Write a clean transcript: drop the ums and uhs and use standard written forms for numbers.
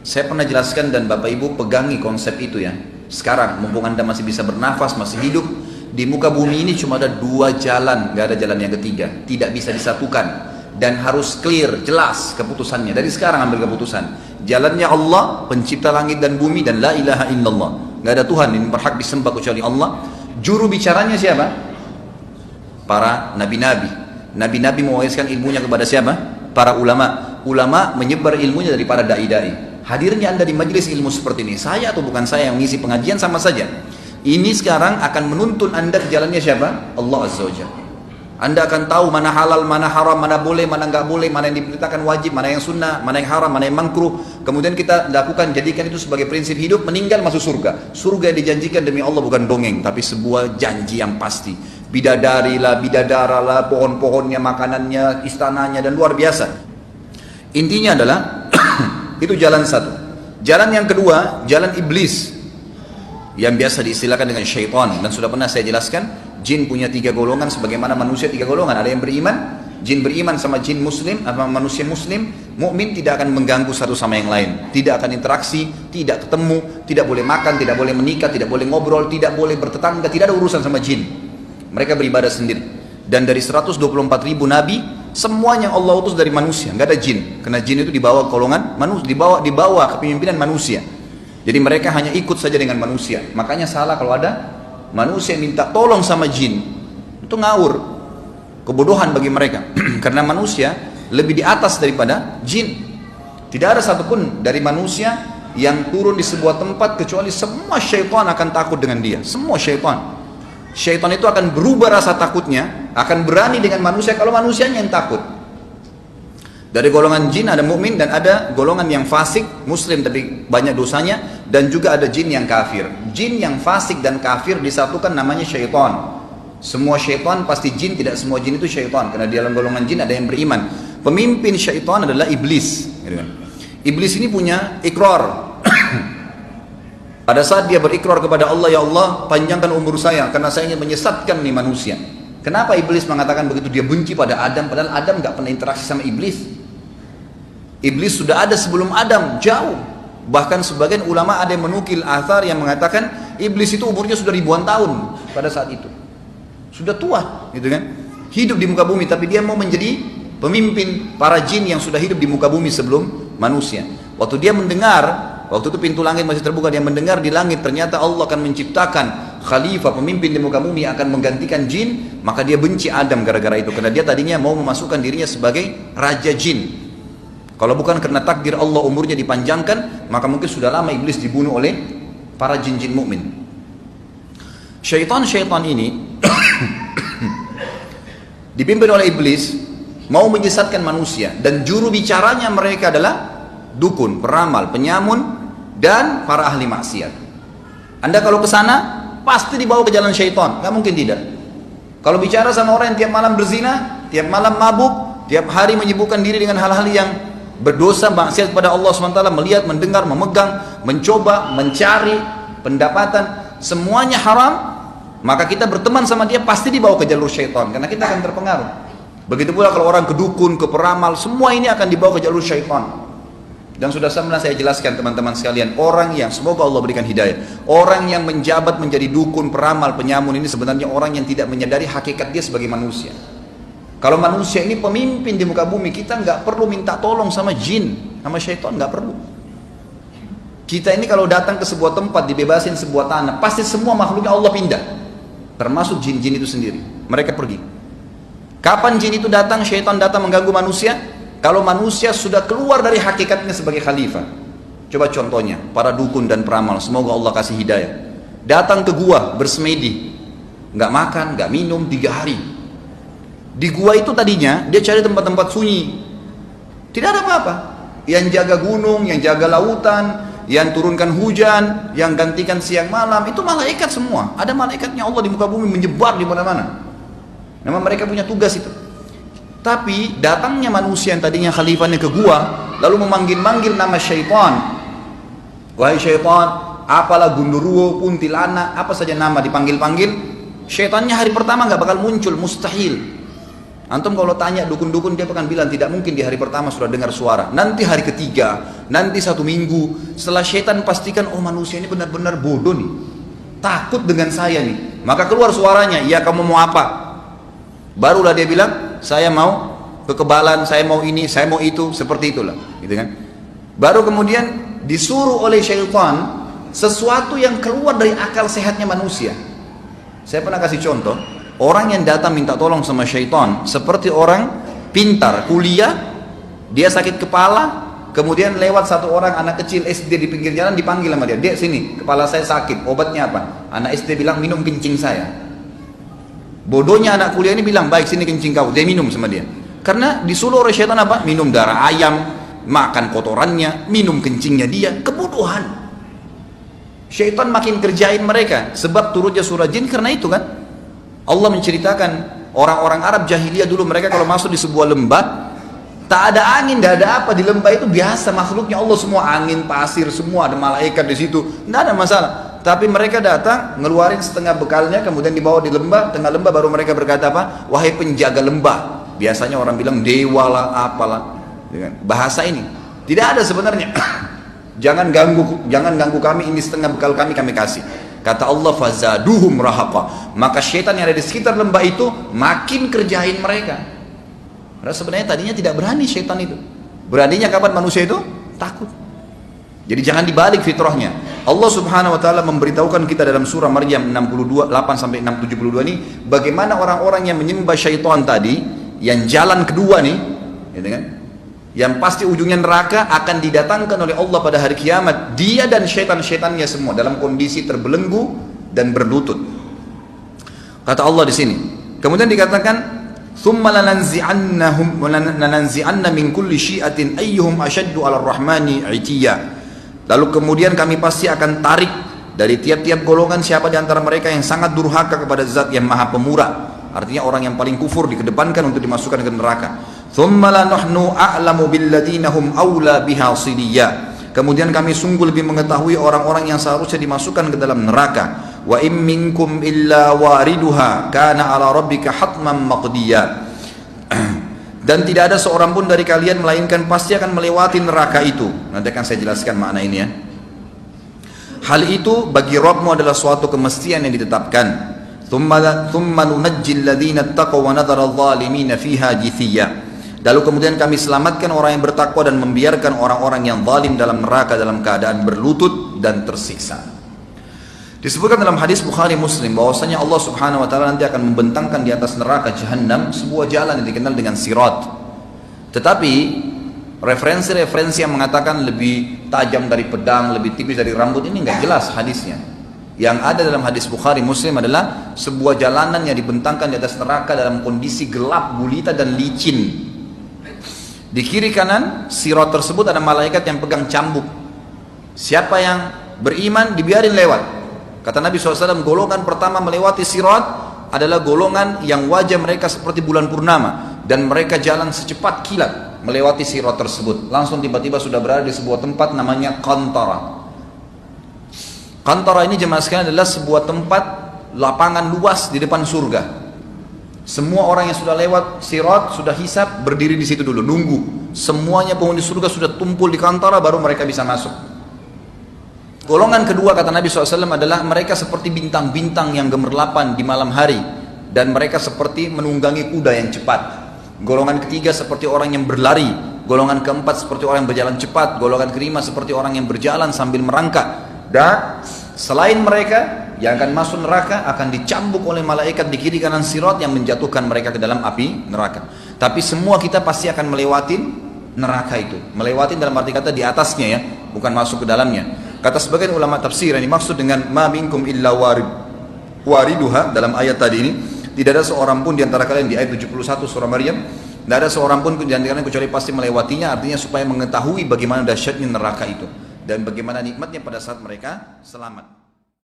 Saya pernah jelaskan dan Bapak Ibu pegangi konsep itu ya. Sekarang mumpung Anda masih bisa bernafas, masih hidup, di muka bumi ini cuma ada dua jalan, nggak ada jalan yang ketiga. Tidak bisa disatukan dan harus clear, jelas keputusannya. Dari sekarang ambil keputusan. Jalannya Allah, pencipta langit dan bumi, dan la ilaha illallah. Nggak ada Tuhan yang berhak disembah kecuali Allah. Juru bicaranya siapa? Para nabi-nabi. Nabi-nabi mewariskan ilmunya kepada siapa? Para ulama. Ulama menyebar ilmunya dari para dai-dai. Hadirnya Anda di majelis ilmu seperti ini, saya atau bukan saya yang mengisi pengajian sama saja. Ini sekarang akan menuntun Anda ke jalannya siapa? Allah Azza wa Jalla. Anda akan tahu mana halal, mana haram, mana boleh, mana nggak boleh, mana yang diperintahkan wajib, mana yang sunnah, mana yang haram, mana yang makruh. Kemudian kita lakukan, jadikan itu sebagai prinsip hidup, meninggal masuk surga. Surga yang dijanjikan demi Allah bukan dongeng, tapi sebuah janji yang pasti. Bidadari lah, bidadara lah, pohon-pohonnya, makanannya, istananya, dan luar biasa. Intinya adalah itu jalan satu. Jalan yang kedua, jalan iblis, yang biasa diistilahkan dengan syaitan. Dan sudah pernah saya jelaskan, jin punya 3 golongan sebagaimana manusia 3 golongan. Ada yang beriman, jin beriman sama jin muslim, sama manusia muslim. Mukmin tidak akan mengganggu satu sama yang lain, tidak akan interaksi, tidak ketemu, tidak boleh makan, tidak boleh menikah, tidak boleh ngobrol, tidak boleh bertetangga, tidak ada urusan sama jin. Mereka beribadah sendiri. Dan dari 124.000 nabi, semuanya Allah utus dari manusia, nggak ada jin. Karena jin itu dibawa golongan manusia, dibawa kepemimpinan manusia. Jadi mereka hanya ikut saja dengan manusia. Makanya salah kalau ada manusia minta tolong sama jin. Itu ngawur, kebodohan bagi mereka. Karena manusia lebih di atas daripada jin. Tidak ada satupun dari manusia yang turun di sebuah tempat kecuali semua syaitan akan takut dengan dia. Semua syaitan. Syaitan itu akan berubah rasa takutnya, akan berani dengan manusia kalau manusianya yang takut. Dari golongan jin ada mukmin dan ada golongan yang fasik, muslim tapi banyak dosanya, dan juga ada jin yang kafir. Jin yang fasik dan kafir disatukan namanya syaitan. Semua syaitan pasti jin, tidak semua jin itu syaitan, karena di dalam golongan jin ada yang beriman. Pemimpin syaitan adalah iblis. Iblis ini punya ikrar. Pada saat dia berikrar kepada Allah, ya Allah panjangkan umur saya karena saya ingin menyesatkan nih manusia. Kenapa iblis mengatakan begitu? Dia benci pada Adam, padahal Adam gak pernah interaksi sama iblis. Iblis sudah ada sebelum Adam, jauh. Bahkan sebagian ulama ada yang menukil athar yang mengatakan iblis itu umurnya sudah ribuan tahun pada saat itu. Sudah tua, gitu kan? Hidup di muka bumi, tapi dia mau menjadi pemimpin para jin yang sudah hidup di muka bumi sebelum manusia. Waktu dia mendengar, waktu itu pintu langit masih terbuka, dia mendengar di langit ternyata Allah akan menciptakan khalifah, pemimpin di muka bumi akan menggantikan jin, maka dia benci Adam gara-gara itu, karena dia tadinya mau memasukkan dirinya sebagai raja jin. Kalau bukan karena takdir Allah umurnya dipanjangkan, maka mungkin sudah lama iblis dibunuh oleh para jin-jin mukmin. Syaitan-syaitan ini dipimpin oleh iblis, mau menyesatkan manusia, dan juru bicaranya mereka adalah dukun, peramal, penyamun, dan para ahli maksiat. Anda kalau ke sana pasti dibawa ke jalan syaitan, nggak mungkin tidak. Kalau bicara sama orang yang tiap malam berzina, tiap malam mabuk, tiap hari menyibukkan diri dengan hal-hal yang berdosa, maksiat kepada Allah SWT, melihat, mendengar, memegang, mencoba, mencari pendapatan, semuanya haram, maka kita berteman sama dia pasti dibawa ke jalur syaitan, karena kita akan terpengaruh. Begitu pula kalau orang ke dukun, ke peramal, semua ini akan dibawa ke jalur syaitan. Dan sudah pernah saya jelaskan teman-teman sekalian, orang yang, semoga Allah berikan hidayah, orang yang menjabat menjadi dukun, peramal, penyamun ini sebenarnya orang yang tidak menyadari hakikat dia sebagai manusia. Kalau manusia ini pemimpin di muka bumi, kita nggak perlu minta tolong sama jin, sama syaitan, nggak perlu. Kita ini kalau datang ke sebuah tempat, dibebasin sebuah tanah, pasti semua makhluknya Allah pindah, termasuk jin-jin itu sendiri, mereka pergi. Kapan jin itu datang, syaitan datang mengganggu manusia? Kalau manusia sudah keluar dari hakikatnya sebagai khalifah. Coba contohnya, para dukun dan peramal, semoga Allah kasih hidayah. Datang ke gua bersemedi, nggak makan, nggak minum 3 hari. Di gua itu tadinya dia cari tempat-tempat sunyi, tidak ada apa-apa. Yang jaga gunung, yang jaga lautan, yang turunkan hujan, yang gantikan siang malam, itu malaikat semua. Ada malaikatnya Allah di muka bumi menyebar di mana-mana. Memang mereka punya tugas itu. Tapi datangnya manusia yang tadinya khalifahnya ke gua, lalu memanggil-manggil nama syaitan. Wahai syaitan, apalah gundurwo, kuntilanak, apa saja nama dipanggil-panggil, syaitannya hari pertama nggak bakal muncul, mustahil. Antum kalau tanya dukun-dukun, dia akan bilang tidak mungkin di hari pertama sudah dengar suara. Nanti hari ketiga, nanti 1 minggu. Setelah syaitan pastikan, oh manusia ini benar-benar bodoh nih, takut dengan saya nih. Maka keluar suaranya, ya kamu mau apa? Barulah dia bilang, saya mau kekebalan, saya mau ini, saya mau itu, seperti itulah, gitu kan? Baru kemudian disuruh oleh syaitan sesuatu yang keluar dari akal sehatnya manusia. Saya pernah kasih contoh, orang yang datang minta tolong sama syaitan seperti orang pintar, kuliah, dia sakit kepala, kemudian lewat satu orang anak kecil SD di pinggir jalan, dipanggil sama dia, "Dek sini, kepala saya sakit, obatnya apa?" Anak SD bilang, "Minum kencing saya." Bodohnya anak kuliah ini bilang, "Baik, sini kencing kau." Dia minum sama dia. Karena disuruh oleh syaitan apa? Minum darah ayam, makan kotorannya, minum kencingnya dia. Kebodohan. Syaitan makin kerjain mereka. Sebab turunnya surah jin karena itu kan. Allah menceritakan orang-orang Arab jahiliyah dulu, mereka kalau masuk di sebuah lembah, tak ada angin, tak ada apa, di lembah itu biasa makhluknya Allah semua, angin, pasir, semua ada malaikat di situ, tidak ada masalah. Tapi mereka datang, ngeluarin setengah bekalnya, kemudian dibawa di lembah, tengah lembah baru mereka berkata apa? "Wahai penjaga lembah." Biasanya orang bilang dewa lah, apalah, bahasa ini tidak ada sebenarnya. Jangan ganggu kami, ini setengah bekal kami kasih. Kata Allah, fazaduhum rahaqa. Maka syaitan yang ada di sekitar lembah itu makin kerjain mereka. Karena sebenarnya tadinya tidak berani syaitan itu. Beraninya kapan manusia itu? Takut. Jadi jangan dibalik fitrahnya. Allah Subhanahu wa taala memberitahukan kita dalam surah Maryam 62 8 sampai 672 ini bagaimana orang-orang yang menyembah syaitan tadi, yang jalan kedua nih, gitu kan? Yang pasti ujungnya neraka, akan didatangkan oleh Allah pada hari kiamat, dia dan syaitan-syaitannya semua dalam kondisi terbelenggu dan berlutut. Kata Allah di sini. Kemudian dikatakan, "Tsumma lananzi'anna min kulli syi'atin ayyuhum ashaddu 'alar rahmani 'itiyya." Lalu kemudian kami pasti akan tarik dari tiap-tiap golongan siapa di antara mereka yang sangat durhaka kepada Zat yang Maha Pemurah. Artinya orang yang paling kufur dikedepankan untuk dimasukkan ke neraka. Thumma la nahnu a'lamu billadina hum awla biha siliyya. Kemudian kami sungguh lebih mengetahui orang-orang yang seharusnya dimasukkan ke dalam neraka. Wa in minkum illa wariduha kana ala rabbika hatman maqdiyya. Dan tidak ada seorang pun dari kalian melainkan pasti akan melewati neraka itu. Nanti akan saya jelaskan makna ini ya. Hal itu bagi Rabbmu adalah suatu kemestian yang ditetapkan. Thumma nunajjil ladzina taqaw wa nadhara adh-dhalimina fiha jithiyya. Lalu kemudian kami selamatkan orang yang bertakwa dan membiarkan orang-orang yang zalim dalam neraka dalam keadaan berlutut dan tersiksa. Disebutkan dalam hadis Bukhari Muslim bahwasanya Allah Subhanahu wa taala nanti akan membentangkan di atas neraka Jahannam sebuah jalan yang dikenal dengan Sirat. Tetapi referensi-referensi yang mengatakan lebih tajam dari pedang, lebih tipis dari rambut, ini enggak jelas hadisnya. Yang ada dalam hadis Bukhari Muslim adalah sebuah jalanan yang dibentangkan di atas neraka dalam kondisi gelap, gulita dan licin. Di kiri kanan Sirat tersebut ada malaikat yang pegang cambuk. Siapa yang beriman dibiarin lewat. Kata Nabi SAW, golongan pertama melewati Sirat adalah golongan yang wajah mereka seperti bulan purnama, dan mereka jalan secepat kilat melewati Sirat tersebut. Langsung tiba-tiba sudah berada di sebuah tempat namanya Qantara. Qantara ini jemaah sekalian adalah sebuah tempat lapangan luas di depan surga. Semua orang yang sudah lewat Sirat, sudah hisab, berdiri di situ dulu, nunggu. Semuanya penghuni surga sudah tumpul di Qantara, baru mereka bisa masuk. Golongan kedua kata Nabi SAW adalah mereka seperti bintang-bintang yang gemerlapan di malam hari, dan mereka seperti menunggangi kuda yang cepat. Golongan ketiga seperti orang yang berlari. Golongan keempat seperti orang yang berjalan cepat. Golongan kelima seperti orang yang berjalan sambil merangkak. Dan selain mereka yang akan masuk neraka akan dicambuk oleh malaikat di kiri kanan Sirat yang menjatuhkan mereka ke dalam api neraka. Tapi semua kita pasti akan melewatin neraka itu. Melewatin dalam arti kata di atasnya ya, bukan masuk ke dalamnya. Kata sebagian ulama tafsir yang dimaksud dengan ma minkum illa wariduha dalam ayat tadi ini, tidak ada seorang pun di antara kalian, di ayat 71 surah Maryam, tidak ada seorang pun di antara kalian kecuali pasti melewatinya. Artinya supaya mengetahui bagaimana dahsyatnya neraka itu dan bagaimana nikmatnya pada saat mereka selamat.